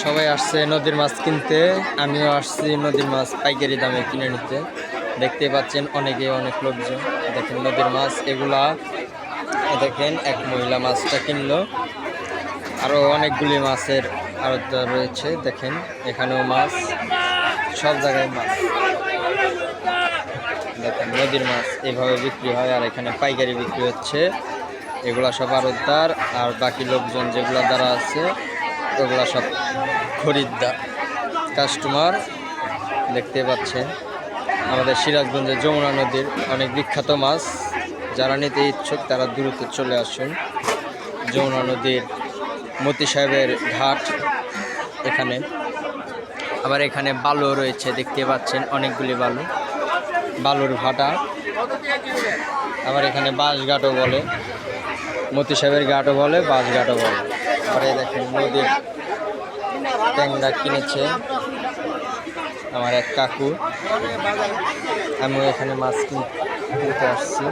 সবাই আসছে নদীর মাছ কিনতে, আমিও আসছি নদীর মাছ পাইকারি দামে কিনে নিতে। দেখতে পাচ্ছেন অনেকে অনেক লোকজন। দেখেন নদীর মাছ এগুলা, দেখেন এক মহিলা মাছটা কিনলো। আরো অনেকগুলি মাছের আড়ত রয়েছে। দেখেন এখানেও মাছ, সব জায়গায় মাছ। দেখেন নদীর মাছ এইভাবে বিক্রি হয়, আর এখানে পাইকারি বিক্রি হচ্ছে। এগুলা সব আড়তদার, আর বাকি লোকজন যেগুলা দ্বারা আছে ওগুলা সব খরিদ্দার, কাস্টমার। দেখতে পাচ্ছেন আমাদের সিরাজগঞ্জের যমুনা নদীর অনেক বিখ্যাত মাছ। যারা নিতে ইচ্ছুক তারা দ্রুত চলে আসুন। যমুনা নদীর মতি সাহেবের ঘাট এখানে। আবার এখানে বালু রয়েছে, দেখতে পাচ্ছেন অনেকগুলি বালুর ভাটা। আবার এখানে বাঁশঘাটও বলে, মতি সাহেবের ঘাটও বলে, বাঁশঘাটও বলে। আবার এই দেখেন নদীর ট্যাংরা কিনেছে আমার এক কাকু। আমিও এখানে মাছ কিনতে আসছি।